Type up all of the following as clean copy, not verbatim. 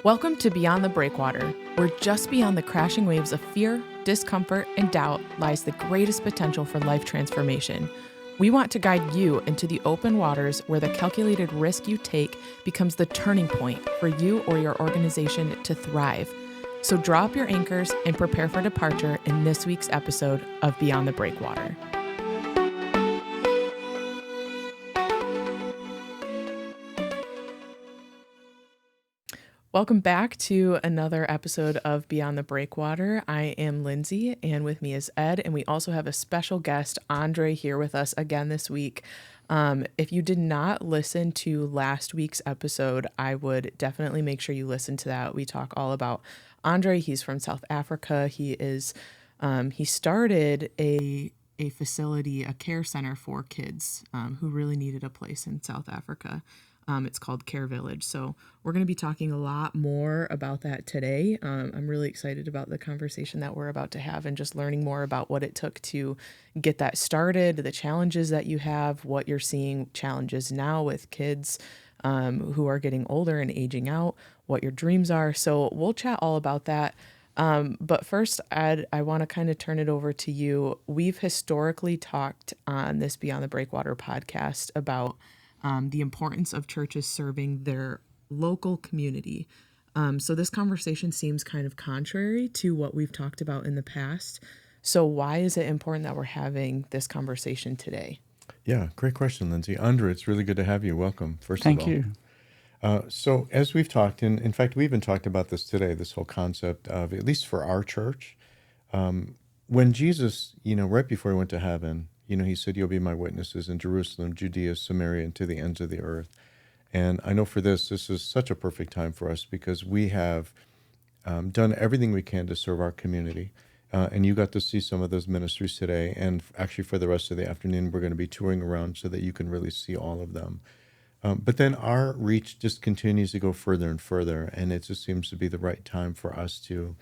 Welcome to Beyond the Breakwater, where just beyond the crashing waves of fear, discomfort, and doubt lies the greatest potential for life transformation. We want to guide you into the open waters where the calculated risk you take becomes the turning point for you or your organization to thrive. So draw up your anchors and prepare for departure in this week's episode of Beyond the Breakwater. Welcome back to another episode of Beyond the Breakwater. I am Lyndsay, and with me is Ed, and we also have a special guest, Andre, here with us again this week. If you did not listen to last week's episode, I would definitely make sure you listen to that. We talk all about Andre. He's from South Africa. He started a facility, a care center for kids who really needed a place in South Africa. It's called Care Village. So we're going to be talking a lot more about that today. I'm really excited about the conversation that we're about to have and just learning more about what it took to get that started, the challenges that you have, what you're seeing challenges now with kids who are getting older and aging out, what your dreams are. So we'll chat all about that. But first, Ed, I want to kind of turn it over to you. We've historically talked on this Beyond the Breakwater podcast about the importance of churches serving their local community. So this conversation seems kind of contrary to what we've talked about in the past. So why is it important that we're having this conversation today? Yeah, great question, Lyndsay. Andre, it's really good to have you. Welcome, first of all. Thank you. So as we've talked, and in fact, we even talked about this today, this whole concept of, at least for our church, when Jesus, right before he went to heaven, he said, "You'll be my witnesses in Jerusalem, Judea, Samaria, and to the ends of the earth." And I know for this is such a perfect time for us because we have done everything we can to serve our community. And you got to see some of those ministries today. And actually for the rest of the afternoon, we're going to be touring around so that you can really see all of them. But then our reach just continues to go further and further. And it just seems to be the right time for us to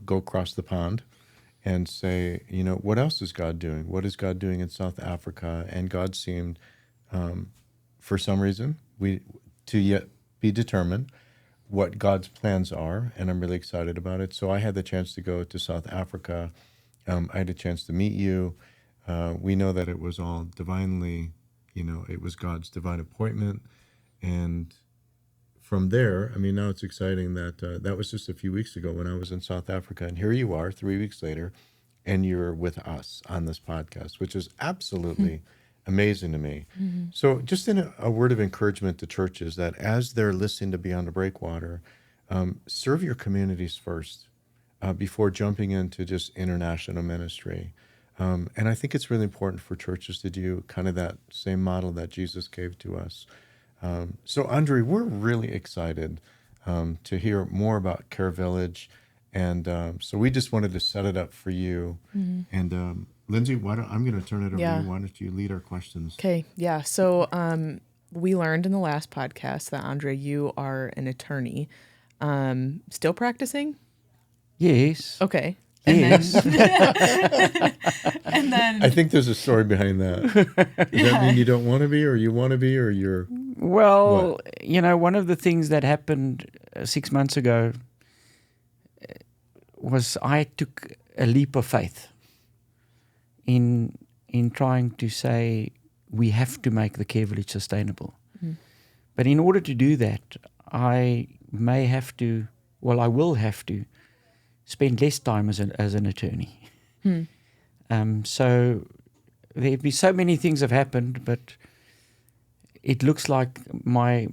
go across the pond and say, what else is God doing? What is God doing in South Africa? And God seemed, for some reason, to yet be determined what God's plans are, and I'm really excited about it. So I had the chance to go to South Africa. I had a chance to meet you. We know that it was all divinely, it was God's divine appointment. And from there, now it's exciting that that was just a few weeks ago when I was in South Africa, and here you are 3 weeks later, and you're with us on this podcast, which is absolutely amazing to me. Mm-hmm. So just in a word of encouragement to churches that as they're listening to Beyond the Breakwater, serve your communities first before jumping into just international ministry. And I think it's really important for churches to do kind of that same model that Jesus gave to us. So Andre, we're really excited to hear more about Care Village. And so we just wanted to set it up for you. Mm-hmm. And Lyndsay, I'm going to turn it over to you. Why don't you lead our questions? Okay, yeah. So we learned in the last podcast that, Andre, you are an attorney. Still practicing? Yes. Okay. Yes. And then I think there's a story behind that. Does that mean you don't want to be, or you want to be, or you're... Well, one of the things that happened 6 months ago was I took a leap of faith in trying to say we have to make the Care Village sustainable. Mm. But in order to do that, I will have to spend less time as an attorney. So there have been so many things have happened, but it looks like my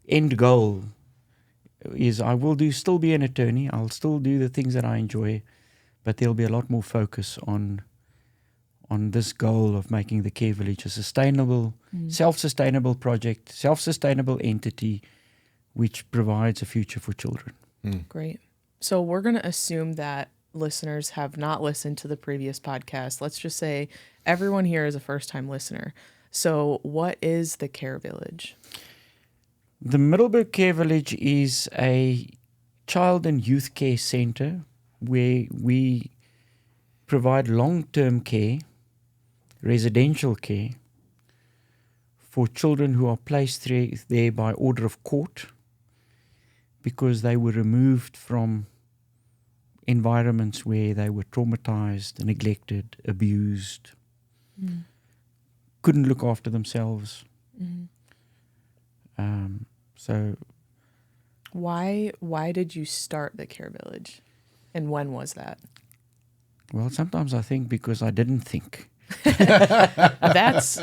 end goal is I will still be an attorney. I'll still do the things that I enjoy, but there'll be a lot more focus on this goal of making the Care Village a sustainable, self-sustainable project, self-sustainable entity, which provides a future for children. Great. So we're going to assume that listeners have not listened to the previous podcast. Let's just say everyone here is a first-time listener. So what is the Care Village? The Middelburg Care Village is a child and youth care center where we provide long-term care, residential care for children who are placed there by order of court because they were removed from environments where they were traumatized, neglected, abused, couldn't look after themselves. So Why did you start the Care Village, and when was that? well, sometimes I think because I didn't think. That's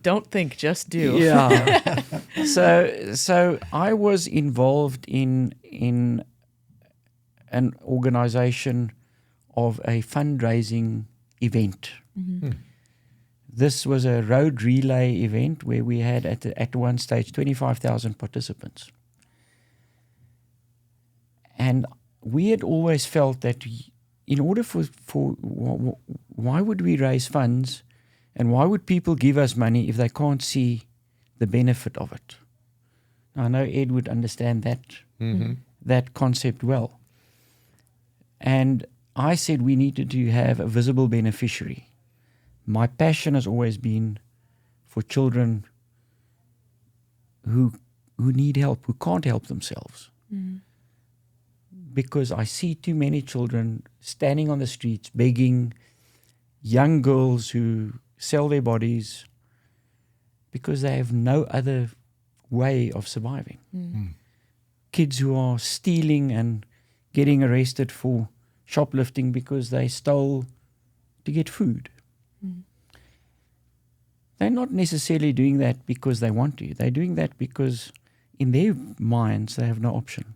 don't think, just do. Yeah. So I was involved in an organization of a fundraising event. This was a road relay event where we had at one stage 25,000 participants. And we had always felt that in order why would we raise funds and why would people give us money if they can't see the benefit of it? I know Ed would understand that concept well. And I said we needed to have a visible beneficiary. My passion has always been for children who need help, who can't help themselves. Because I see too many children standing on the streets begging, young girls who sell their bodies because they have no other way of surviving. Kids who are stealing and getting arrested for shoplifting because they stole to get food. They're not necessarily doing that because they want to. They're doing that because in their minds they have no option.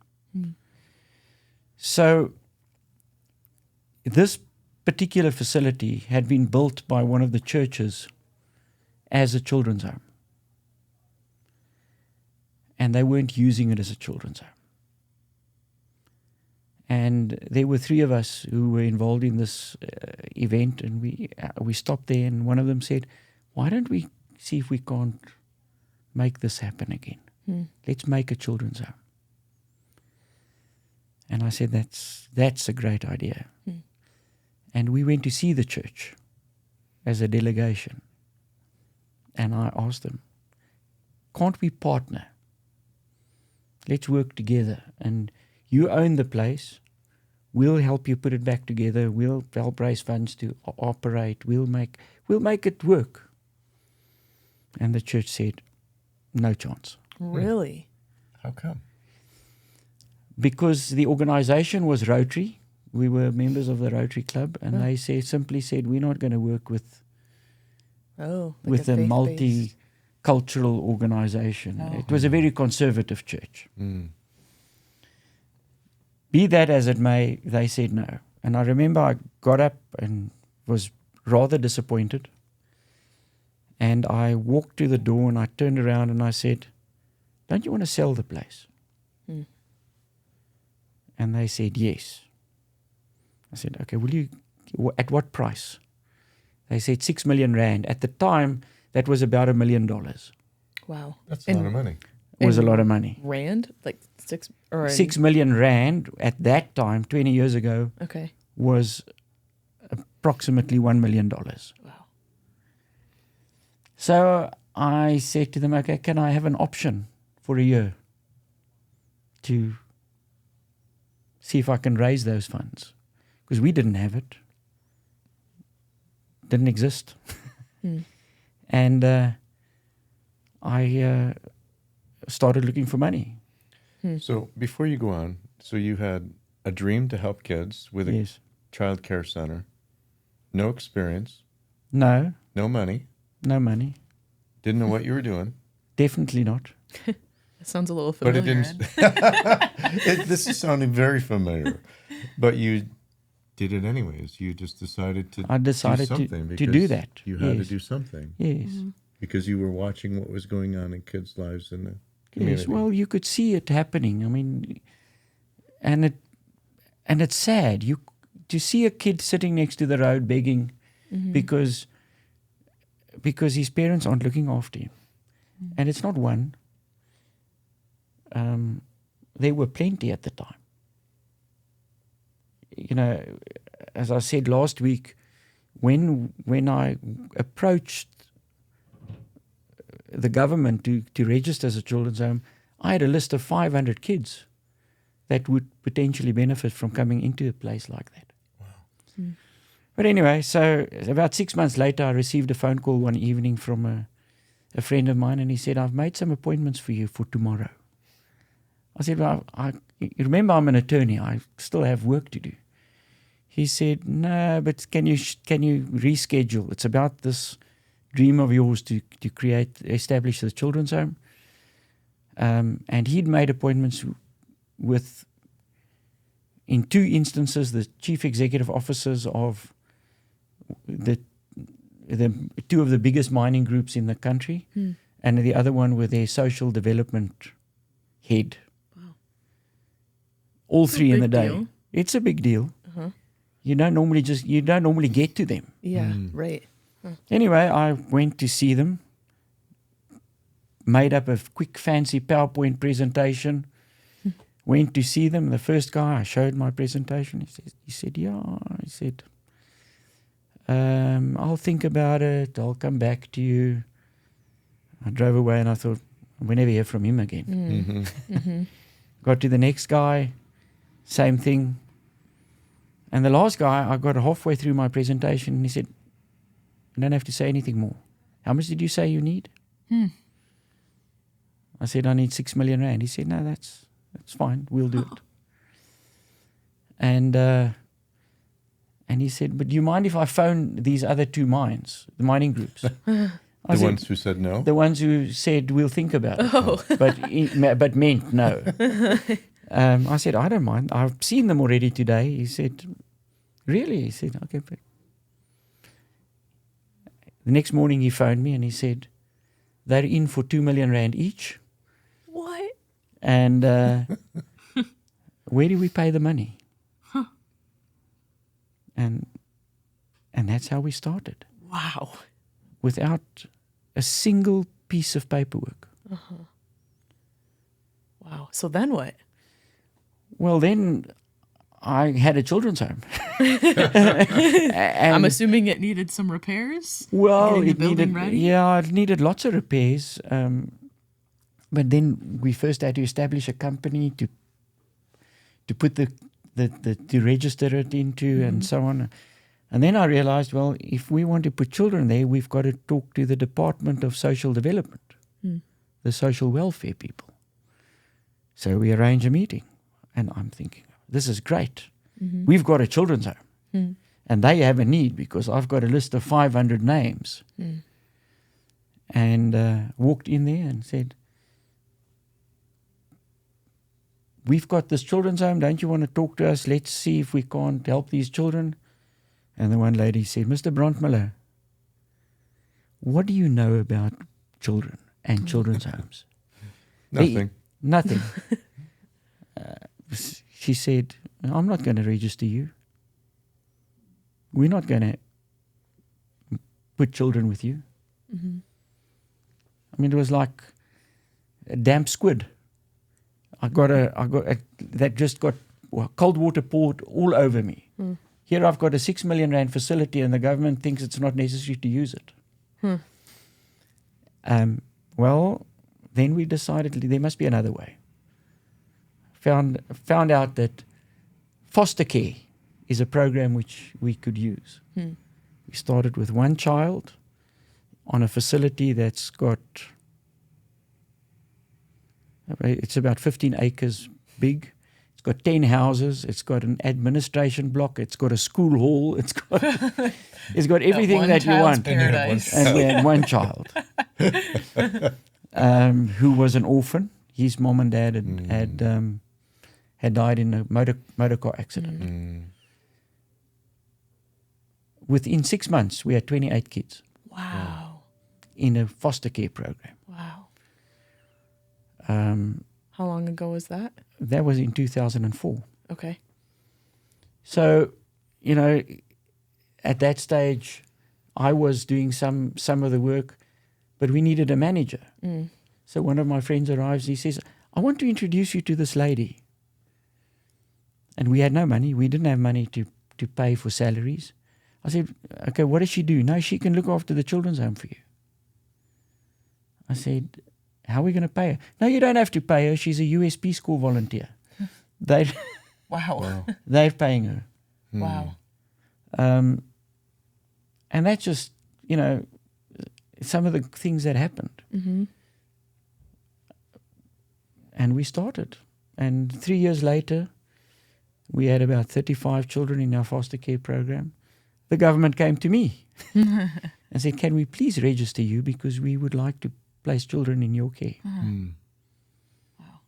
So this particular facility had been built by one of the churches as a children's home. And they weren't using it as a children's home. And there were three of us who were involved in this event, and we stopped there, and one of them said, why don't we see if we can't make this happen again? Let's make a children's home. And I said, that's a great idea. And we went to see the church as a delegation. And I asked them, can't we partner? Let's work together. And you own the place. We'll help you put it back together. We'll help raise funds to operate. We'll make it work. And the church said, no chance. Really? How come? Because the organization was Rotary. We were members of the Rotary Club, and they simply said, we're not going to work with a multicultural organization. It was a very conservative church. Be that as it may, they said no. And I remember I got up and was rather disappointed. And I walked to the door and I turned around and I said, don't you want to sell the place? And they said, yes. I said, okay, at what price? They said 6 million rand. At the time, that was about $1 million. Wow. That's a lot of money. It was a lot of money. Rand? Like 6 million rand at that time, 20 years ago, was approximately $1 million. Wow. So I said to them, okay, can I have an option for a year to see if I can raise those funds? Because we didn't have it. Didn't exist. And I started looking for money. So before you go on, so you had a dream to help kids with a child care center. No experience. No. No money. No money. Didn't know what you were doing. Definitely not. It sounds a little familiar. But it didn't. This is sounding very familiar. But you did it anyways. You just decided to do something to do that. You had to do something. Yes. Because you were watching what was going on in kids' lives in the community. Yes, well, you could see it happening. I mean, and it's sad. To see a kid sitting next to the road begging because his parents aren't looking after him. And it's not one. There were plenty at the time. You know, as I said last week, when I approached the government to register as a children's home, I had a list of 500 kids that would potentially benefit from coming into a place like that. Wow. Mm. But anyway, so about 6 months later, I received a phone call one evening from a friend of mine, and he said, I've made some appointments for you for tomorrow. I said, well, you remember I'm an attorney. I still have work to do. He said, no, but can you reschedule? It's about this dream of yours to establish the children's home. And he'd made appointments with, in 2 instances, the chief executive officers of the 2 of the biggest mining groups in the country, and the other one with their social development head. Wow. All That's a 3 in the big day. deal. It's a big deal. Uh-huh. You don't normally get to them. Yeah, right. Anyway, I went to see them, made up a quick fancy PowerPoint presentation, went to see them. The first guy, I showed my presentation. He said, yeah. He said, I'll think about it. I'll come back to you. I drove away and I thought, we'll never hear from him again. Got to the next guy, same thing. And the last guy, I got halfway through my presentation and he said, you don't have to say anything more. How much did you say you need? I said, I need 6 million rand. He said, no, that's fine. We'll do it. And he said, but do you mind if I phone these other 2 mines, the mining groups? The ones who said no? The ones who said, we'll think about it. But meant no. I said, I don't mind. I've seen them already today. He said, really? He said, okay. The next morning he phoned me and he said, they're in for 2 million rand each. What? And where do we pay the money? And that's how we started. Wow. Without a single piece of paperwork. Wow. So then what? Well, then I had a children's home. I'm assuming it needed some repairs. Well, Getting the it building needed, ready? yeah, it needed lots of repairs. But then we first had to establish a company to put to register it into and so on. And then I realized, well, if we want to put children there, we've got to talk to the Department of Social Development, the social welfare people. So we arranged a meeting. And I'm thinking, this is great. We've got a children's home. And they have a need because I've got a list of 500 names. And walked in there and said, we've got this children's home. Don't you want to talk to us? Let's see if we can't help these children. And the one lady said, Mr. Brandmuller, what do you know about children and children's homes? Nothing. She said, I'm not going to register you. We're not going to put children with you. I mean, it was like a damp squid. That just got cold water poured all over me. Here I've got a 6 million rand facility and the government thinks it's not necessary to use it. Well, then we decided there must be another way. Found out that foster care is a program which we could use. We started with 1 child on a facility that's got, it's about 15 acres big. It's got 10 houses. It's got an administration block. It's got a school hall. It's got everything that you want. Paradise. And we had 1 child who was an orphan. His mom and dad had died in a motor car accident. Within 6 months, we had 28 kids. Wow. In a foster care program. Wow. How long ago was that? That was in 2004. Okay. So, at that stage, I was doing some of the work, but we needed a manager. So one of my friends arrives, he says, I want to introduce you to this lady. And we had no money. We didn't have money to pay for salaries. I said, okay, what does she do? No, she can look after the children's home for you. I said, how are we going to pay her? No, you don't have to pay her. She's a USP school volunteer. They Wow. they're paying her. Wow. And that's just, some of the things that happened. Mm-hmm. And we started. And 3 years later, we had about 35 children in our foster care program. The government came to me and said, can we please register you because we would like to place children in your care. Wow.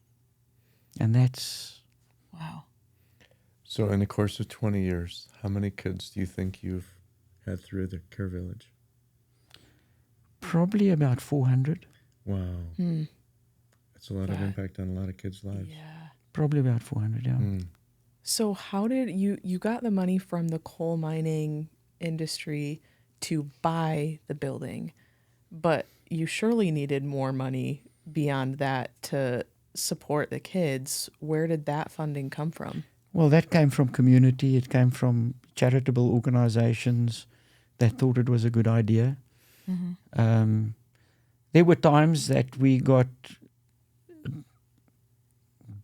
And that's... Wow. So in the course of 20 years, how many kids do you think you've had through the care village? Probably about 400. Wow. That's a lot of impact on a lot of kids' lives. Yeah. Probably about 400, yeah. So how did you got the money from the coal mining industry to buy the building, but you surely needed more money beyond that to support the kids. Where did that funding come from? Well, that came from community. It came from charitable organizations that thought it was a good idea. There were times that we got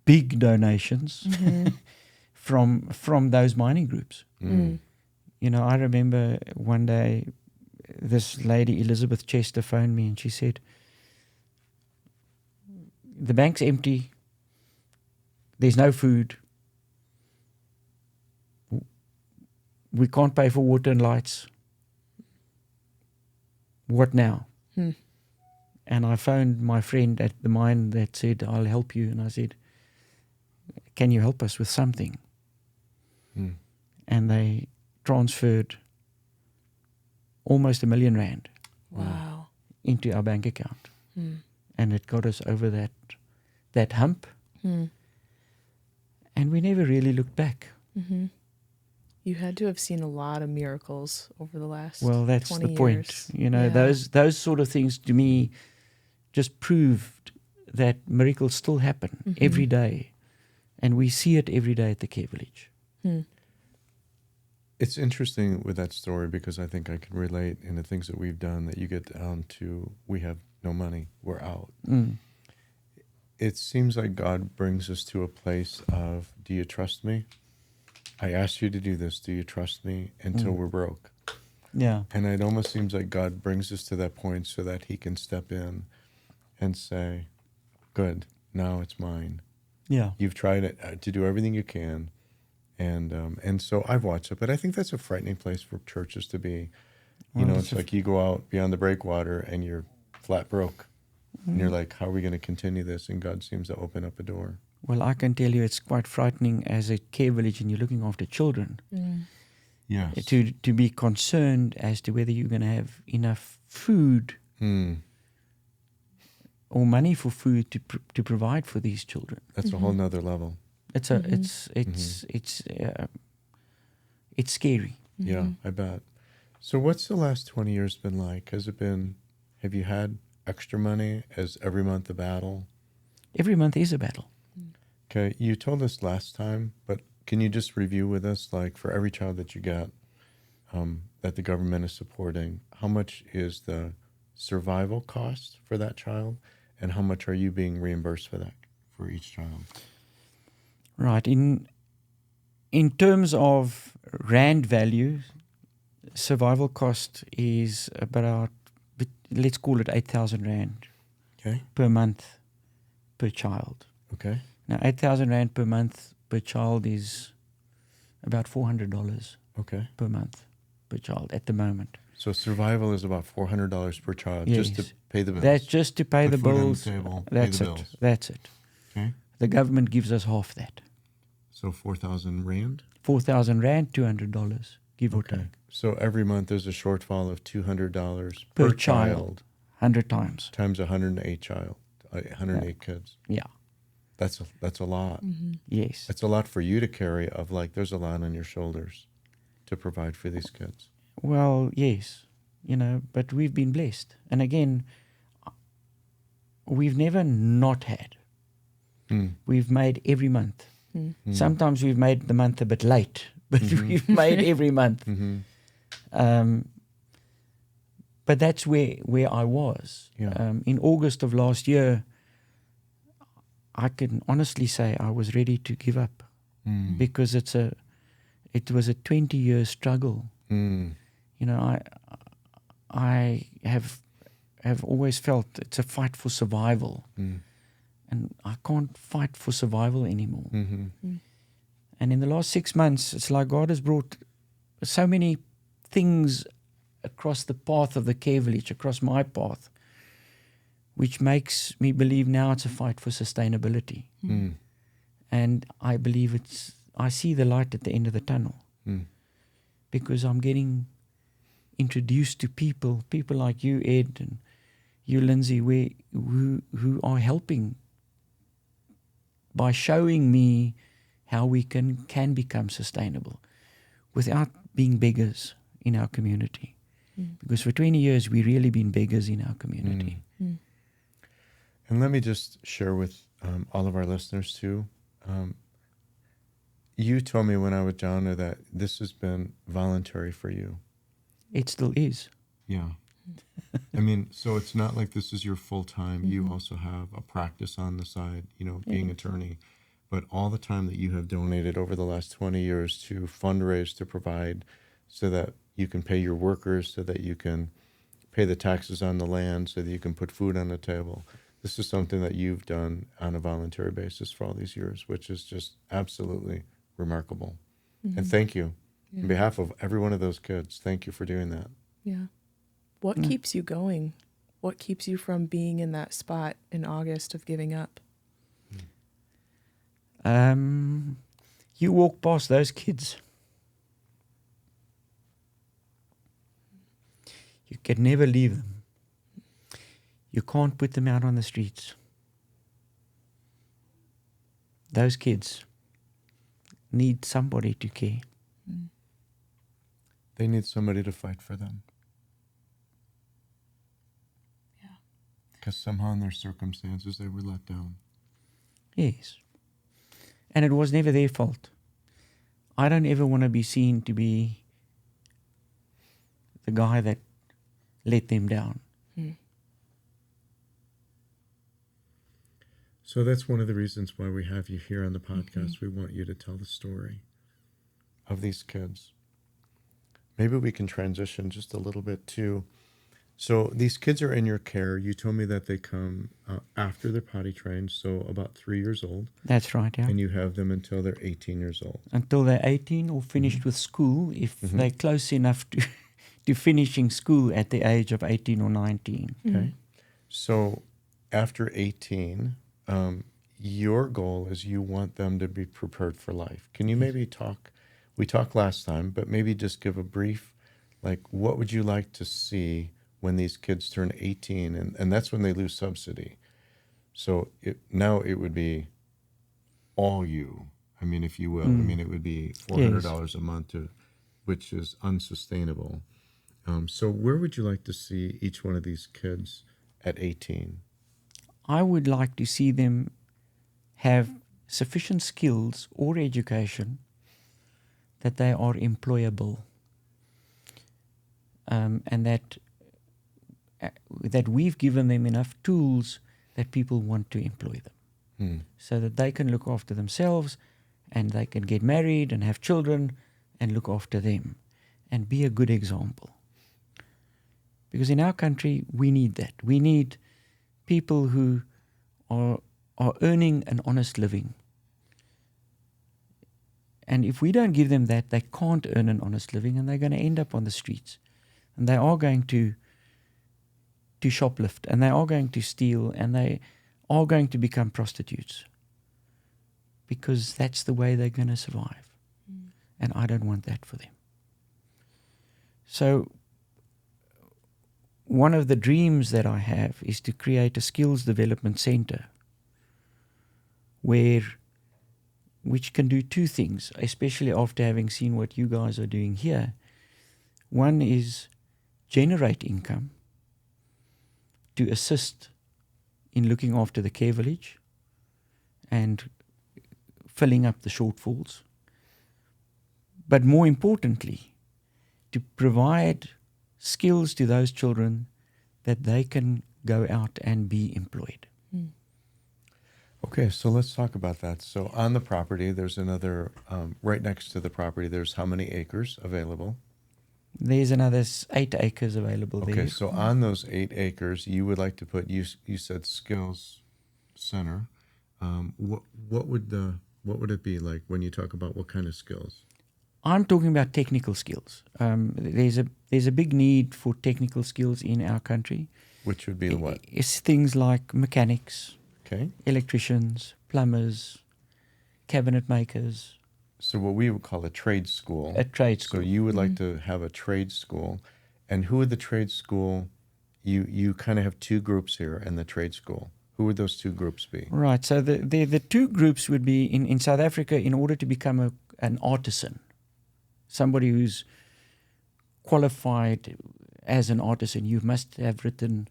big donations from those mining groups. I remember one day this lady, Elizabeth Chester, phoned me and she said, the bank's empty. There's no food. We can't pay for water and lights. What now? And I phoned my friend at the mine that said, I'll help you. And I said, can you help us with something? And they transferred almost R1 million Wow. into our bank account. And it got us over that hump. And we never really looked back. You had to have seen a lot of miracles over the last 20 Well, that's the point. years. Those sort of things to me just proved that miracles still happen every day. And we see it every day at the care village. It's interesting with that story because I think I can relate in the things that we've done that you get down to, we have no money, we're out. It seems like God brings us to a place of, do you trust me? I asked you to do this, do you trust me? Until we're broke. Yeah. And it almost seems like God brings us to that point so that he can step in and say, good, now it's mine. Yeah. You've tried it, to do everything you can. And so I've watched it, but I think that's a frightening place for churches to be. It's like you go out beyond the breakwater and you're flat broke. And you're like, how are we going to continue this? And God seems to open up a door. Well, I can tell you it's quite frightening as a care village and you're looking after children. Yes. To be concerned as to whether you're going to have enough food or money for food to provide for these children. That's a whole nother level. It's it's scary. Yeah, I bet. So what's the last 20 years been like? Have you had extra money? Is every month a battle? Every month is a battle. Okay, you told us last time, but can you just review with us, like for every child that you get that the government is supporting, how much is the survival cost for that child, and how much are you being reimbursed for that for each child? Right. In terms of rand value, survival cost is about, let's call it 8,000 rand per month per child. Okay. Now, 8,000 rand per month per child is about $400 per month per child at the moment. So survival is about $400 per child just to pay the bills. That's just to pay the Put food on bills. the table, That's pay the it. bills. That's it. Okay. The government gives us half that. So 4,000 rand? 4,000 rand, $200, give or take. So every month there's a shortfall of $200 Per child. 100 times. Times 108 kids. Yeah. That's a lot. Yes. That's a lot for you to carry of like, there's a lot on your shoulders to provide for these kids. Well, yes, but we've been blessed. And again, we've never not had. We've made every month. Sometimes we've made the month a bit late, but we've made every month. But that's where I was. Yeah. In August of last year, I can honestly say I was ready to give up because it was a 20-year struggle. Mm. You know, I have always felt it's a fight for survival, and I can't fight for survival anymore. Mm-hmm. And in the last 6 months, it's like God has brought so many things across the path of the care village, across my path, which makes me believe now it's a fight for sustainability. Mm. And I believe I see the light at the end of the tunnel because I'm getting introduced to people like you, Ed, and you, Lyndsay, who are helping by showing me how we can become sustainable without being beggars in our community. Because for 20 years, we've really been beggars in our community. And let me just share with all of our listeners too. You told me when I was John that this has been voluntary for you. It still is. Yeah. I mean, so it's not like this is your full time. You also have a practice on the side, being attorney. But all the time that you have donated over the last 20 years to fundraise, to provide so that you can pay your workers, so that you can pay the taxes on the land, so that you can put food on the table. This is something that you've done on a voluntary basis for all these years, which is just absolutely remarkable. And thank you. On behalf of every one of those kids, thank you for doing that. Yeah. What keeps you going? What keeps you from being in that spot in August of giving up? You walk past those kids. You can never leave them. You can't put them out on the streets. Those kids need somebody to care. They need somebody to fight for them. Yeah. Because somehow in their circumstances they were let down. Yes. And it was never their fault. I don't ever want to be seen to be the guy that let them down. So that's one of the reasons why we have you here on the podcast. We want you to tell the story of these kids. Maybe we can transition just a little bit to, so these kids are in your care. You told me that they come after they're potty trained, so about 3 years old. That's right, yeah. And you have them until they're 18 years old. Until they're 18 or finished with school, if they're close enough to finishing school at the age of 18 or 19. Okay. So after 18, your goal is you want them to be prepared for life. Can you maybe talk, we talked last time, but maybe just give a brief, like what would you like to see when these kids turn 18? And that's when they lose subsidy. So now it would be all you, I mean, if you will. I mean, it would be $400 a month, which is unsustainable. So where would you like to see each one of these kids at 18? I would like to see them have sufficient skills or education that they are employable, and that we've given them enough tools that people want to employ them, so that they can look after themselves and they can get married and have children and look after them and be a good example. Because in our country, we need that. We need people who are earning an honest living. And if we don't give them that, they can't earn an honest living and they're going to end up on the streets. And they are going to shoplift, and they are going to steal, and they are going to become prostitutes. Because that's the way they're going to survive. And I don't want that for them. So one of the dreams that I have is to create a skills development center which can do two things, especially after having seen what you guys are doing here. One is generate income to assist in looking after the care village and filling up the shortfalls. But more importantly, to provide skills to those children that they can go out and be employed. Okay, so let's talk about that. So on the property, there's another, right next to the property, there's how many acres available? There's another 8 acres available Okay, there. so on those 8 acres, you would like to put, you said skills center. What would it be like when you talk about what kind of skills? I'm talking about technical skills. There's a big need for technical skills in our country. Which would be what? It's things like mechanics, Okay. electricians, plumbers, cabinet makers, So what we would call a trade school. a trade school. So you would like to have a trade school. And who would the trade school, you kind of have 2 groups here in the trade school. Who would those 2 groups be? Right. So the 2 groups would be in South Africa. In order to become an artisan, somebody who's qualified as an artisan, you must have written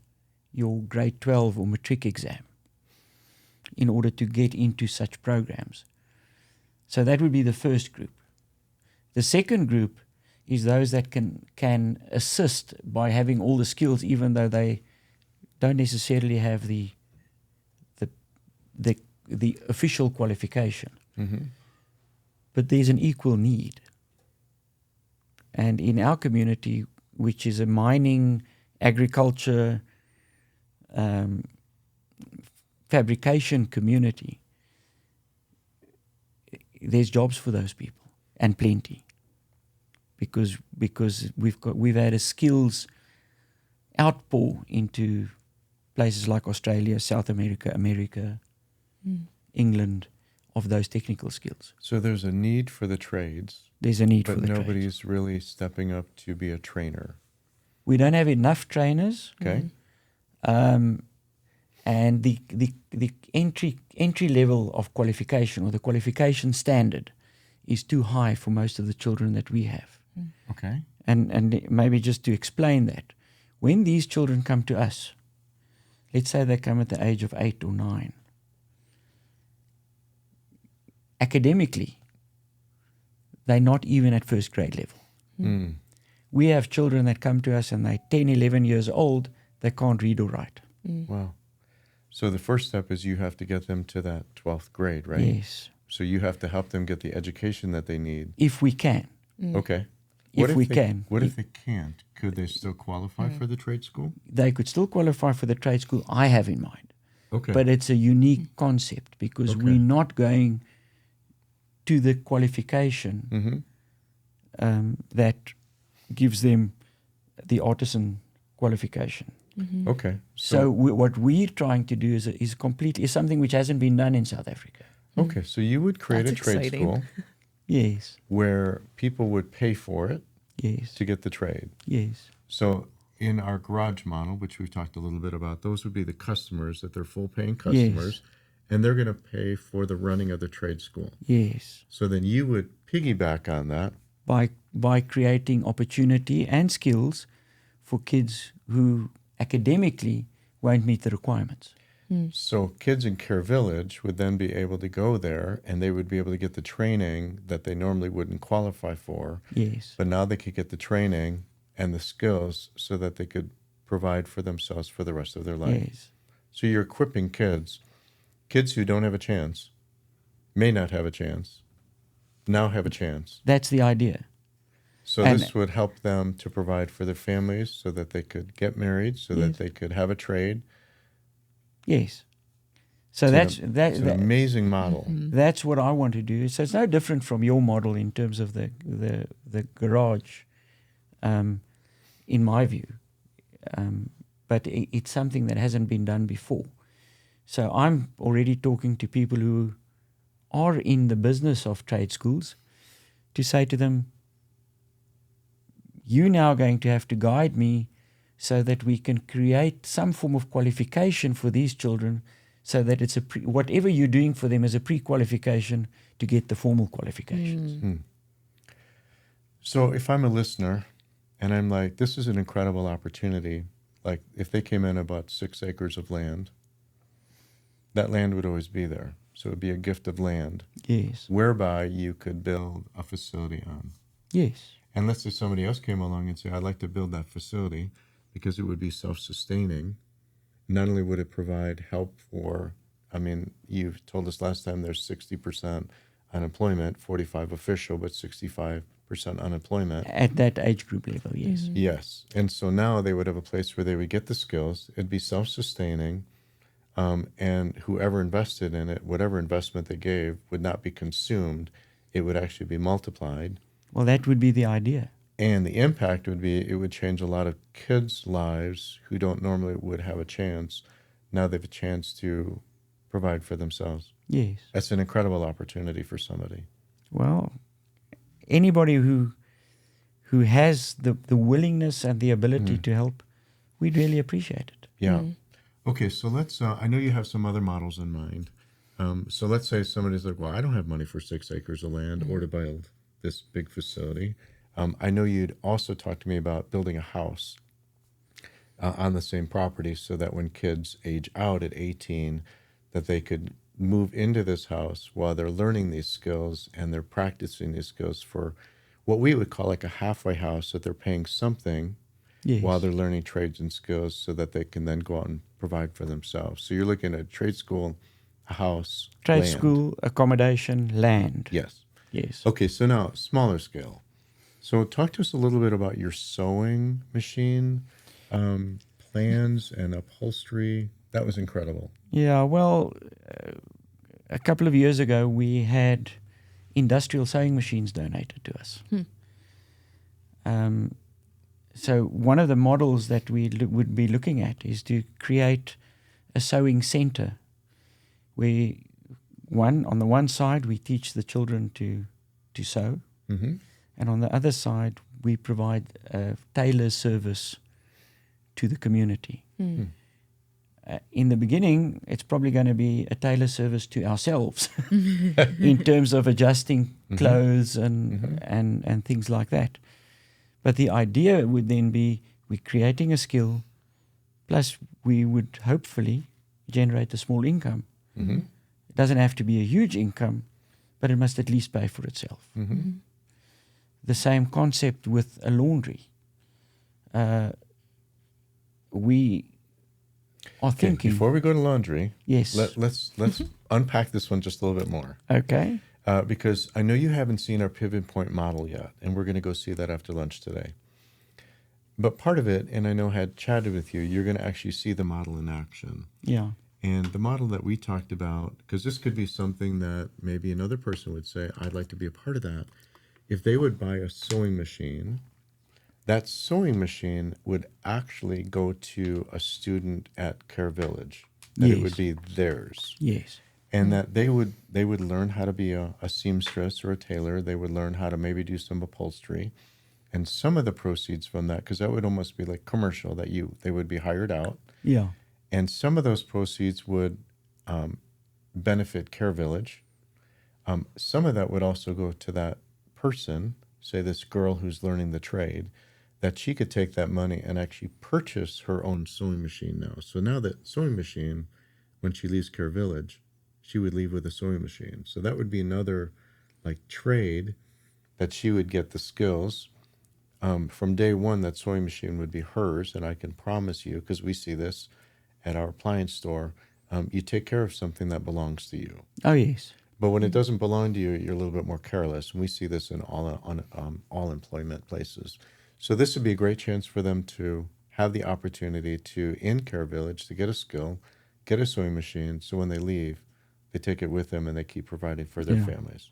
your grade 12 or matric exam in order to get into such programs. So that would be the first group. The second group is those that can assist by having all the skills, even though they don't necessarily have the official qualification. Mm-hmm. But there's an equal need. And in our community, which is a mining, agriculture, fabrication community, there's jobs for those people, and plenty. Because we've had a skills outpour into places like Australia, South America, England, of those technical skills. So there's a need for the trades. There's a need for But the nobody's trades. really stepping up to be a trainer. We don't have enough trainers, Okay. and the entry level of qualification, or the qualification standard, is too high for most of the children that we have. Okay. And maybe just to explain that, when these children come to us, let's say they come at the age of 8 or 9, academically, they're not even at first grade level. Mm. We have children that come to us and they're 10, 11 years old, they can't read or write. Wow. So the first step is you have to get them to that 12th grade, right? Yes. So you have to help them get the education that they need. If we can. Okay. If we can. What if they can't? Could they still qualify for the trade school? They could still qualify for the trade school I have in mind. Okay. But it's a unique concept because Okay. we're not going to the qualification that gives them the artisan qualification. Okay. So what we're trying to do is something which hasn't been done in South Africa. Okay, so you would create That's a trade exciting. school Yes, where people would pay for it yes, to get the trade. yes, So in our garage model, which we've talked a little bit about, those would be the customers, that they're full paying customers, and they're going to pay for the running of the trade school. yes. So then you would piggyback on that. By creating opportunity and skills for kids who academically won't meet the requirements. So kids in Care Village would then be able to go there and they would be able to get the training that they normally wouldn't qualify for. Yes, But now they could get the training and the skills so that they could provide for themselves for the rest of their life. yes, So you're equipping kids who don't have a chance, may not have a chance, now have a chance. that's the idea. So And- this would help them to provide for their families so that they could get married, so that they could have a trade. Yes. So It's an amazing model. that's what I want to do. So it's no different from your model in terms of the garage, in my view. But it's something that hasn't been done before. So I'm already talking to people who are in the business of trade schools to say to them, you're now going to have to guide me so that we can create some form of qualification for these children so that it's whatever you're doing for them is a pre-qualification to get the formal qualifications. So if I'm a listener and I'm like, this is an incredible opportunity, like if they came in about 6 acres of land, that land would always be there. So it would be a gift of land Yes, whereby you could build a facility on. yes, And let's say somebody else came along and said, I'd like to build that facility because it would be self-sustaining. Not only would it provide help for I mean, you told us last time there's 60% unemployment, 45 official, but 65% unemployment. At that age group level, yes. Yes. And so now they would have a place where they would get the skills. It'd be self-sustaining. And whoever invested in it, whatever investment they gave, would not be consumed. It would actually be multiplied. Well, that would be the idea. And the impact would be it would change a lot of kids' lives who don't normally would have a chance. Now they have a chance to provide for themselves. Yes. That's an incredible opportunity for somebody. Well, anybody who has the willingness and the ability to help, we'd really appreciate it. Yeah. Okay, so let's, I know you have some other models in mind. So let's say somebody's like, well, I don't have money for 6 acres of land or to build this big facility. I know you'd also talk to me about building a house on the same property so that when kids age out at 18, that they could move into this house while they're learning these skills and they're practicing these skills for what we would call like a halfway house, that they're paying something while they're learning trades and skills so that they can then go out and provide for themselves. So you're looking at trade school, a house, Trade land. school, accommodation, land. Yes. Yes. Okay, so now smaller scale. So talk to us a little bit about your sewing machine, plans and upholstery. That was incredible. Yeah, well, a couple of years ago, we had industrial sewing machines donated to us. So one of the models that we would be looking at is to create a sewing center where on the one side, we teach the children to sew. And on the other side, we provide a tailor service to the community. In the beginning, it's probably going to be a tailor service to ourselves in terms of adjusting clothes and things like that. But the idea would then be we're creating a skill, plus we would hopefully generate a small income. It doesn't have to be a huge income, but it must at least pay for itself. The same concept with a laundry. We are thinking. Before we go to laundry, Yes. let's unpack this one just a little bit more. Okay. Because I know you haven't seen our pivot point model yet, and we're going to go see that after lunch today. But part of it, and I know had chatted with you, you're going to actually see the model in action. Yeah. And the model that we talked about, because this could be something that maybe another person would say, I'd like to be a part of that. If they would buy a sewing machine, that sewing machine would actually go to a student at Care Village. That it would be theirs. Yes. And that they would learn how to be a seamstress or a tailor. They would learn how to maybe do some upholstery. And some of the proceeds from that, because that would almost be like commercial, that they would be hired out. Yeah. And some of those proceeds would benefit Care Village. Some of that would also go to that person, say this girl who's learning the trade, that she could take that money and actually purchase her own sewing machine now. So now that sewing machine, when she leaves Care Village, she would leave with a sewing machine. So that would be another like trade that she would get the skills. From day one, that sewing machine would be hers. And I can promise you, because we see this at our appliance store, you take care of something that belongs to you. Oh, yes. But when it doesn't belong to you, you're a little bit more careless. And we see this in all employment places. So this would be a great chance for them to have the opportunity to, in Care Village, to get a skill, get a sewing machine. So when they leave, they take it with them and they keep providing for their families.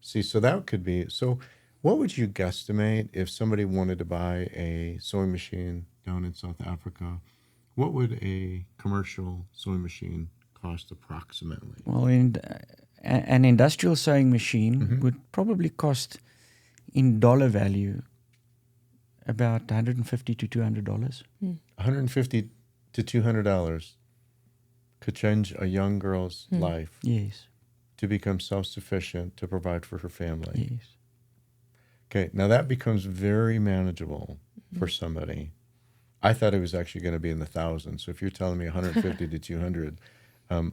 See, so that could be, so what would you guesstimate if somebody wanted to buy a sewing machine down in South Africa? What would a commercial sewing machine cost approximately? Well, an industrial sewing machine would probably cost, in dollar value, about $150 to $200. $150 to $200 could change a young girl's life. Yes. To become self-sufficient, to provide for her family. Yes. Okay, now that becomes very manageable for somebody. I thought it was actually going to be in the thousands. So if you're telling me 150 to 200,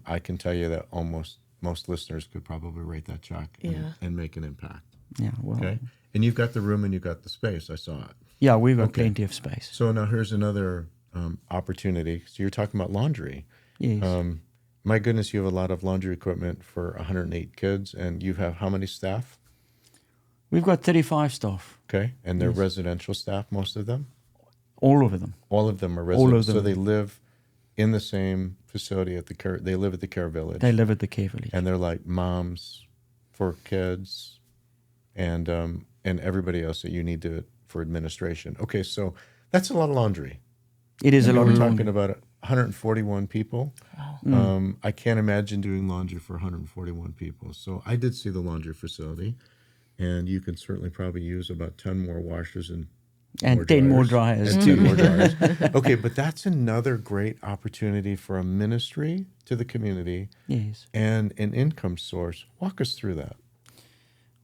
I can tell you that most listeners could probably write that check and make an impact. Yeah, well. Okay, and you've got the room and you've got the space. I saw it. Yeah, we've got plenty of space. So now here's another opportunity. So you're talking about laundry. Yes. my goodness, you have a lot of laundry equipment for 108 kids, and you have how many staff? We've got 35 staff. Okay, and they're Yes. residential staff, most of them? All of them. All of them are All residential. of them. So they live in the same facility at the care. They live at the care village. They live at the care village. And they're like moms for kids, and everybody else that you need to for administration. Okay, so that's a lot of laundry. It is a And lot we're of talking laundry. about 141 people. I can't imagine doing laundry for 141 people. So I did see the laundry facility, and you can certainly probably use about 10 more washers and 10 more dryers. And 10 more dryers. Okay, but that's another great opportunity for a ministry to the community Yes. and an income source. Walk us through that.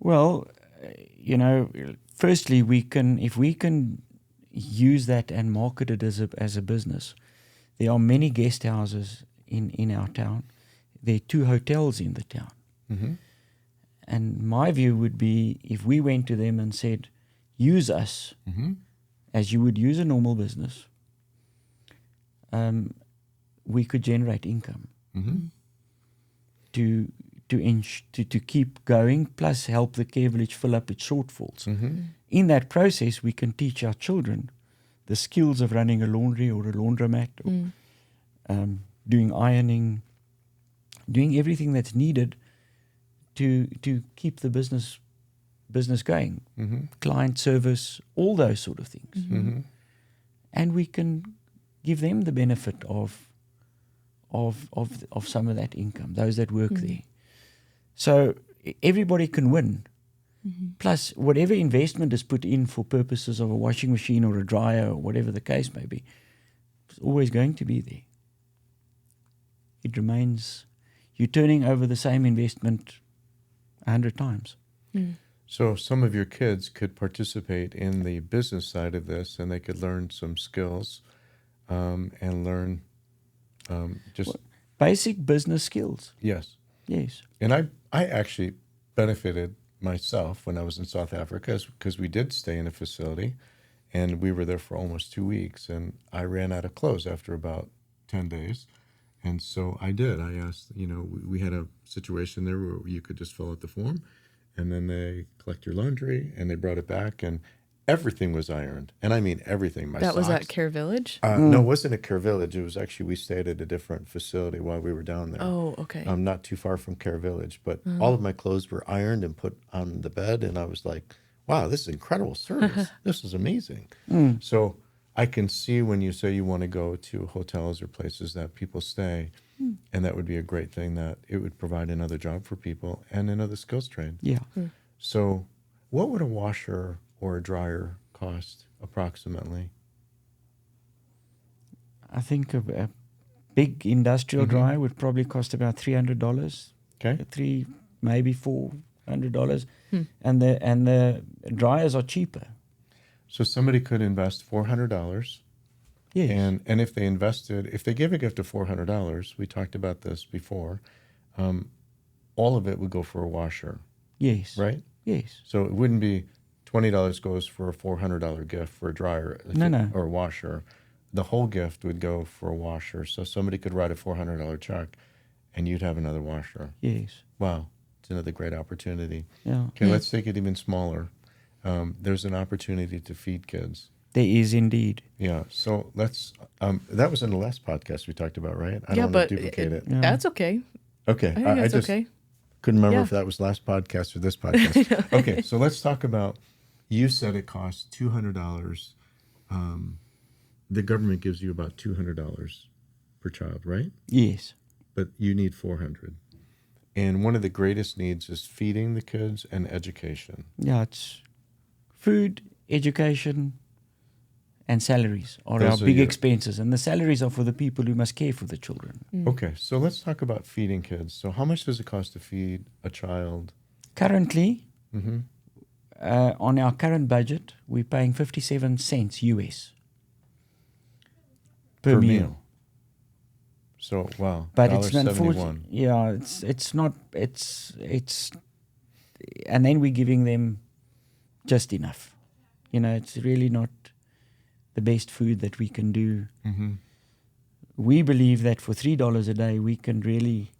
Well, firstly, if we can use that and market it as a business, there are many guest houses in our town. There are 2 hotels in the town. Mm-hmm. And my view would be if we went to them and said, use us Mm-hmm. as you would use a normal business, we could generate income Mm-hmm. to keep going, plus help the care village fill up its shortfalls. Mm-hmm. In that process, we can teach our children the skills of running a laundry or a laundromat, or doing ironing, doing everything that's needed to keep the business going, Mm-hmm. client service, all those sort of things. Mm-hmm. And we can give them the benefit of some of that income, those that work there. So everybody can win. Plus, whatever investment is put in for purposes of a washing machine or a dryer or whatever the case may be, it's always going to be there. It remains, you're turning over the same investment 100 times. So some of your kids could participate in the business side of this, and they could learn some skills and learn just... Basic business skills. Yes. Yes. And I actually benefited myself when I was in South Africa because we did stay in a facility, and we were there for almost 2 weeks, and I ran out of clothes after about 10 days. And so I did. I asked, we had a situation there where you could just fill out the form, and then they collect your laundry, and they brought it back, and everything was ironed. And I mean everything. My That was socks. at Care Village? No, it wasn't at Care Village. It was actually, we stayed at a different facility while we were down there. Oh, okay. Not too far from Care Village. But all of my clothes were ironed and put on the bed, and I was like, wow, this is incredible service. This is amazing. So I can see when you say you want to go to hotels or places that people stay, and that would be a great thing, that it would provide another job for people and another skills trade. Yeah. So what would a washer or a dryer cost approximately? I think a big industrial dryer would probably cost about $300. Okay. Maybe $400. And the dryers are cheaper. So somebody could invest $400. Yes. And if they give a gift of $400, we talked about this before, all of it would go for a washer, Yes. right? Yes. So it wouldn't be $20 goes for a $400 gift for a dryer No. or a washer. The whole gift would go for a washer. So somebody could write a $400 check, and you'd have another washer. Yes. Wow, it's another great opportunity. Yeah. Okay, let's take it even smaller. There's an opportunity to feed kids. There is indeed. Yeah, so let's. That was in the last podcast we talked about, right? I Yeah, don't want but to duplicate it. Yeah. That's okay. Okay, I think that's just okay. couldn't remember Yeah. if that was last podcast or this podcast. Okay, so let's talk about. You said it costs $200. The government gives you about $200 per child, right? Yes. But you need $400. And one of the greatest needs is feeding the kids and education. Yeah, it's food, education, and salaries are Those our are big your- expenses. And the salaries are for the people who must care for the children. Okay, so let's talk about feeding kids. So how much does it cost to feed a child? Currently, Mm-hmm. on our current budget, we're paying 57 cents US per meal. So wow, But it's $1.71. unfortunate. Yeah, it's not. And then we're giving them just enough. It's really not the best food that we can do. Mm-hmm. we believe that for $3 a day, we can really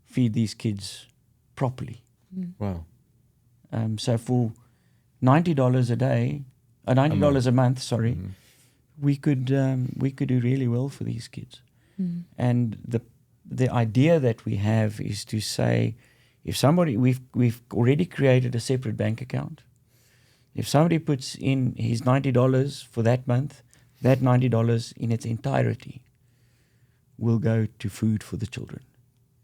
feed these kids properly. Wow. So for $90 a day, $90 a month, sorry, we could do really well for these kids. And the idea that we have is to say, if somebody, we've already created a separate bank account. If somebody puts in his $90 for that month, that $90 in its entirety will go to food for the children,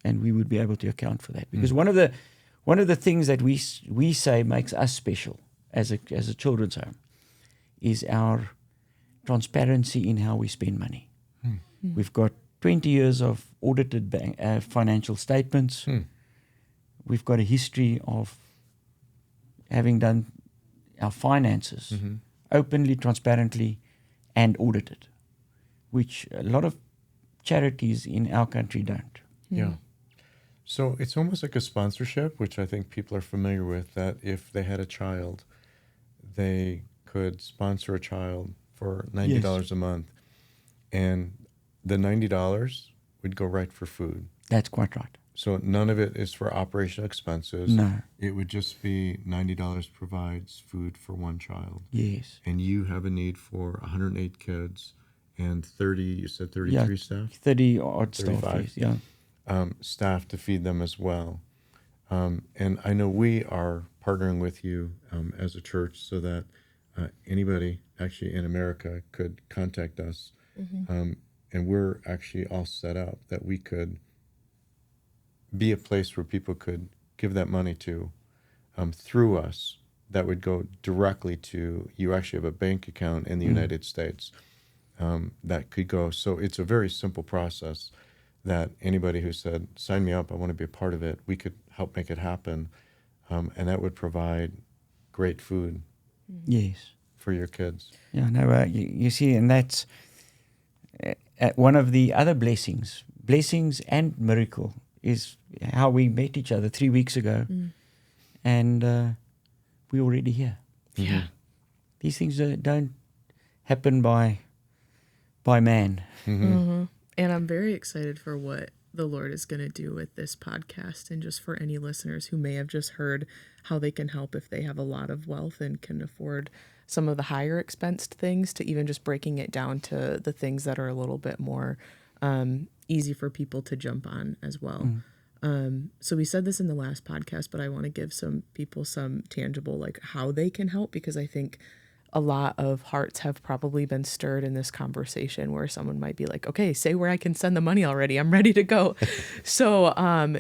and we would be able to account for that. Because one of the things that we say makes us special as a children's home is our transparency in how we spend money. We've got 20 years of audited financial statements. We've got a history of having done our finances openly, transparently, and audited, which a lot of charities in our country don't. Yeah. So it's almost like a sponsorship, which I think people are familiar with, that if they had a child, they could sponsor a child for $90 a month, and the $90 would go right for food. That's quite right. So none of it is for operational expenses. No. It would just be $90 provides food for one child. Yes. And you have a need for 108 kids and 30, you said 33 staff? 30 odd staff, 35. yes, yeah. Staff to feed them as well. And I know we are partnering with you as a church so that anybody actually in America could contact us. And we're actually all set up that we could be a place where people could give that money to through us. That would go directly to, you actually have a bank account in the United States that could go. So it's a very simple process that anybody who said, sign me up, I want to be a part of it, we could help make it happen. And that would provide great food for your kids. Yeah, no, you see, and that's one of the other blessings and miracle is how we met each other 3 weeks ago, and we're already here. Yeah. These things don't happen by man. And I'm very excited for what the Lord is going to do with this podcast, and just for any listeners who may have just heard how they can help if they have a lot of wealth and can afford some of the higher expensed things, to even just breaking it down to the things that are a little bit more easy for people to jump on as well. So we said this in the last podcast, but I want to give some people some tangible, like, how they can help, because I think a lot of hearts have probably been stirred in this conversation where someone might be like, okay, say where I can send the money already. I'm ready to go. So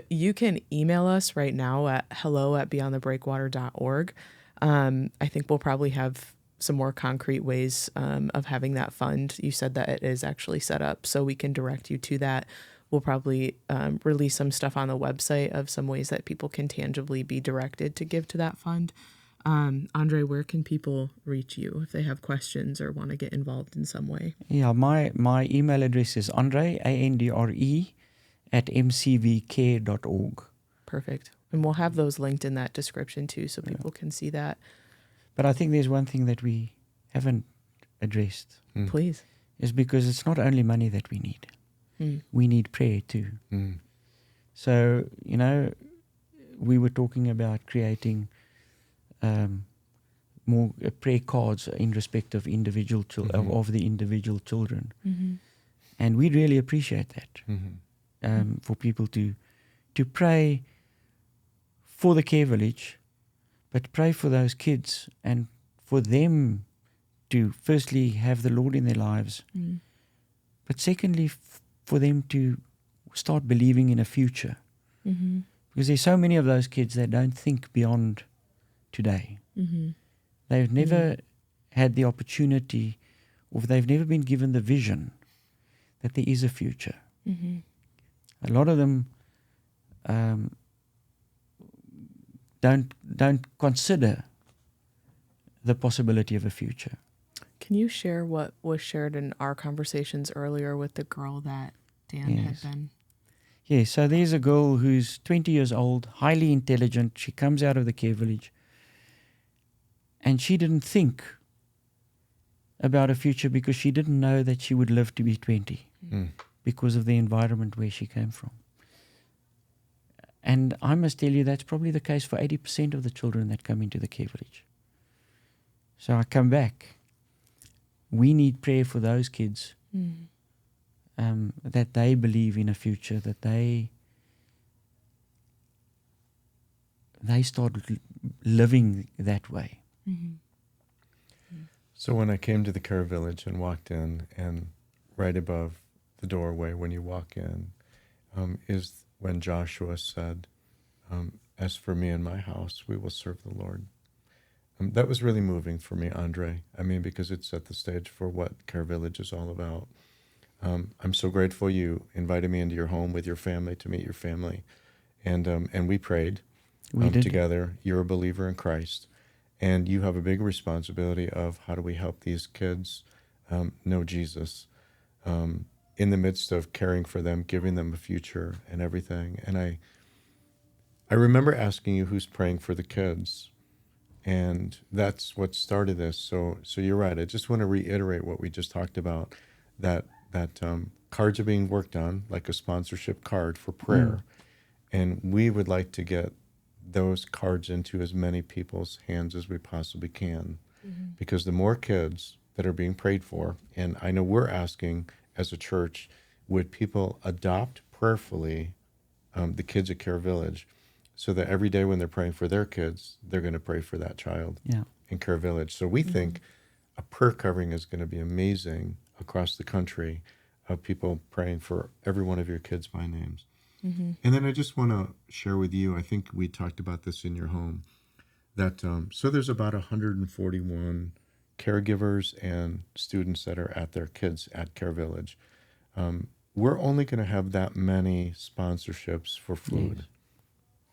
you can email us right now at hello@beyondthebreakwater.org. I think we'll probably have some more concrete ways of having that fund. You said that it is actually set up, so we can direct you to that. We'll probably release some stuff on the website of some ways that people can tangibly be directed to give to that fund. Andre, where can people reach you if they have questions or want to get involved in some way? Yeah, my email address is Andre, ANDRE, @mcvcare.org. Perfect. And we'll have those linked in that description too, so people can see that. But I think there's one thing that we haven't addressed. Please. Is because it's not only money that we need. We need prayer too. So, we were talking about creating more prayer cards in respect of individual of the individual children, and we really appreciate that for people to pray for the care village, but pray for those kids and for them to firstly have the Lord in their lives, but secondly for them to start believing in a future, because there's so many of those kids that don't think beyond today. They've never had the opportunity, or they've never been given the vision that there is a future. A lot of them don't consider the possibility of a future. Can you share what was shared in our conversations earlier with the girl that Dan had been? Yeah, so there's a girl who's 20 years old, highly intelligent. She comes out of the care village, and she didn't think about a future because she didn't know that she would live to be 20. because of the environment where she came from. And I must tell you, that's probably the case for 80% of the children that come into the care village. So I come back. We need prayer for those kids, that they believe in a future, that they start living that way. So when I came to the care village and walked in, and right above the doorway when you walk in is when Joshua said, as for me and my house, we will serve the Lord. That was really moving for me, Andre. I mean, because it set the stage for what Care Village is all about. I'm so grateful you invited me into your home with your family to meet your family. And we prayed together. You're a believer in Christ. And you have a big responsibility of how do we help these kids know Jesus in the midst of caring for them, giving them a future and everything. And I remember asking you who's praying for the kids. And that's what started this. So you're right. I just want to reiterate what we just talked about, that cards are being worked on, like a sponsorship card for prayer. And we would like to get those cards into as many people's hands as we possibly can. Because the more kids that are being prayed for, and I know we're asking as a church, would people adopt prayerfully the kids at Care Village, so that every day when they're praying for their kids, they're going to pray for that child in Care Village. So we think a prayer covering is going to be amazing across the country, of people praying for every one of your kids by names. And then I just want to share with you, I think we talked about this in your home, that so there's about 141 caregivers and students that are at their kids at Care Village. We're only going to have that many sponsorships for food.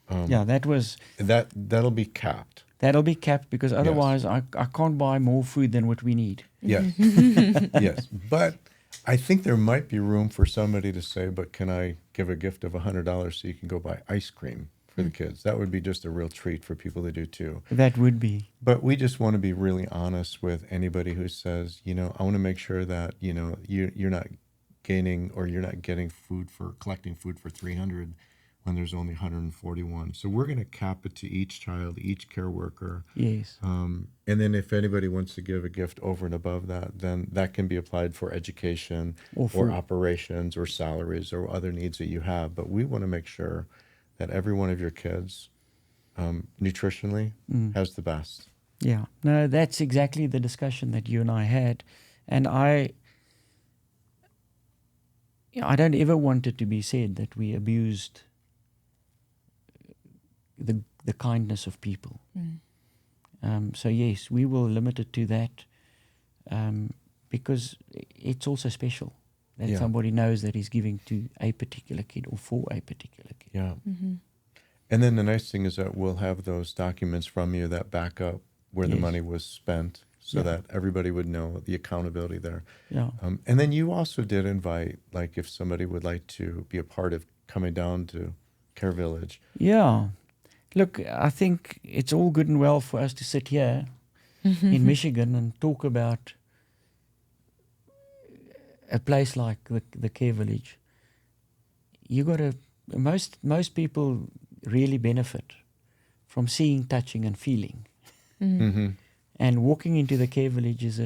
That'll be capped. That'll be capped, because otherwise I can't buy more food than what we need. Yes. Yes. But I think there might be room for somebody to say, but can I give a gift of $100 so you can go buy ice cream for the kids? That would be just a real treat for people to do too. That would be. But we just want to be really honest with anybody who says, I want to make sure that, you're not gaining, or you're not getting collecting food for 300 when there's only 141. So we're going to cap it to each child, each care worker. Yes. And then if anybody wants to give a gift over and above that, then that can be applied for education or operations or salaries or other needs that you have. But we want to make sure that every one of your kids nutritionally has the best. Yeah. No, that's exactly the discussion that you and I had. And I don't ever want it to be said that we abused the kindness of people. So yes, we will limit it to that, because it's also special that somebody knows that he's giving to a particular kid or for a particular kid. Yeah. And then the nice thing is that we'll have those documents from you that back up where the money was spent, so that everybody would know the accountability there. Yeah. And then you also did invite, like, if somebody would like to be a part of coming down to Care Village. Yeah. Look, I think it's all good and well for us to sit here in Michigan and talk about a place like the Care Village. You got to most people really benefit from seeing, touching, and feeling. And walking into the Care Village is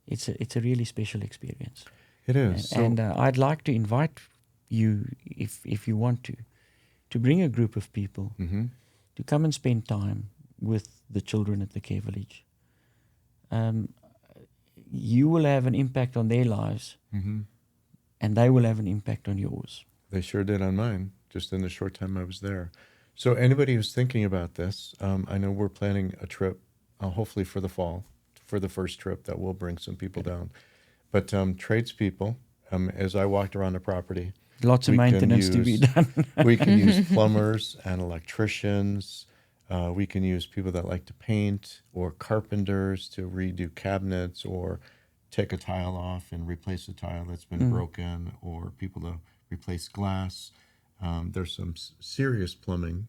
it's a really special experience. It is. And I'd like to invite you, if you want to bring a group of people to come and spend time with the children at the Care Village. You will have an impact on their lives, and they will have an impact on yours. They sure did on mine, just in the short time I was there. So anybody who's thinking about this, I know we're planning a trip, hopefully for the fall, for the first trip that will bring some people down. But tradespeople, as I walked around the property, lots of maintenance to be done. We can use plumbers and electricians. We can use people that like to paint, or carpenters to redo cabinets, or take a tile off and replace a tile that's been broken, or people to replace glass. There's some serious plumbing,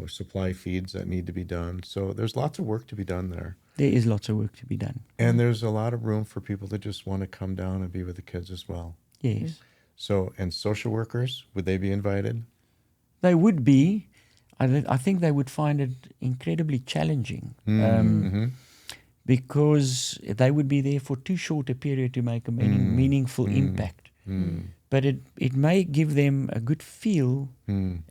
supply feeds that need to be done. So there's lots of work to be done there. There is lots of work to be done. And there's a lot of room for people that just want to come down and be with the kids as well. Yes. So, and social workers, would they be invited? They would be. I think they would find it incredibly challenging because they would be there for too short a period to make a meaningful impact. But it may give them a good feel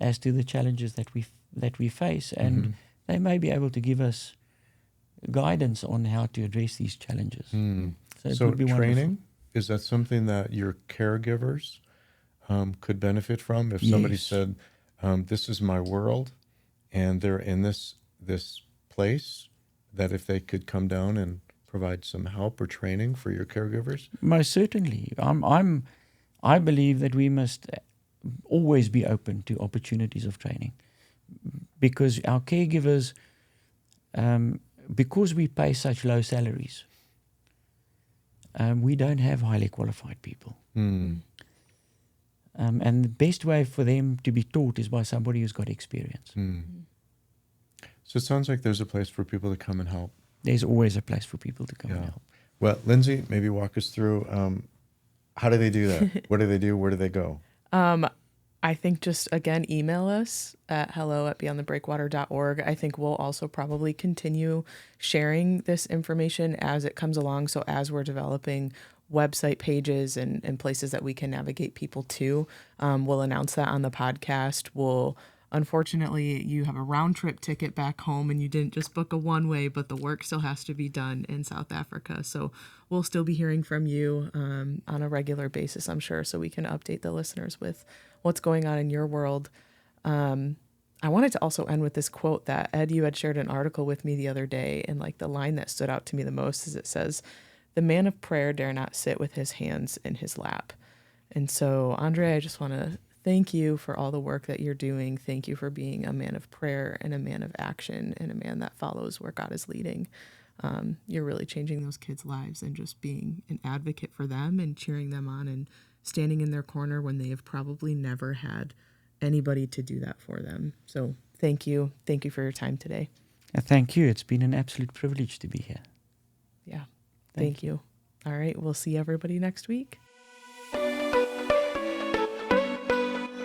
as to the challenges that we face, and they may be able to give us guidance on how to address these challenges. So it would be training, wonderful. is that something that your caregivers could benefit from? If somebody Yes. said, this is my world, and they're in this place, that if they could come down and provide some help or training for your caregivers? Most certainly. I believe that we must always be open to opportunities of training, because our caregivers, because we pay such low salaries, we don't have highly qualified people. And the best way for them to be taught is by somebody who's got experience. So it sounds like there's a place for people to come and help. There's always a place for people to come and help. Well, Lyndsay, maybe walk us through, how do they do that? What do they do? Where do they go? I think just, again, email us at hello@beyondthebreakwater.org. I think we'll also probably continue sharing this information as it comes along. So as we're developing website pages and places that we can navigate people to, we'll announce that on the podcast. Unfortunately, you have a round trip ticket back home and you didn't just book a one-way, but the work still has to be done in South Africa. So we'll still be hearing from you on a regular basis, I'm sure, so we can update the listeners with what's going on in your world. I wanted to also end with this quote that, Ed, you had shared an article with me the other day, and like the line that stood out to me the most is it says, "The man of prayer dare not sit with his hands in his lap." And so, Andre, I just want to thank you for all the work that you're doing. Thank you for being a man of prayer and a man of action and a man that follows where God is leading. You're really changing those kids' lives and just being an advocate for them and cheering them on and standing in their corner when they have probably never had anybody to do that for them. So thank you. Thank you for your time today. Thank you. It's been an absolute privilege to be here. Yeah. Thank you. All right. We'll see everybody next week.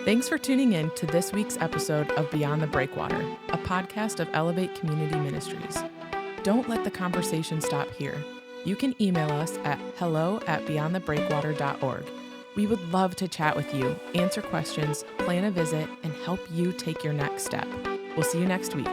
Thanks for tuning in to this week's episode of Beyond the Breakwater, a podcast of Elevate Community Ministries. Don't let the conversation stop here. You can email us at hello@beyondthebreakwater.org. We would love to chat with you, answer questions, plan a visit, and help you take your next step. We'll see you next week.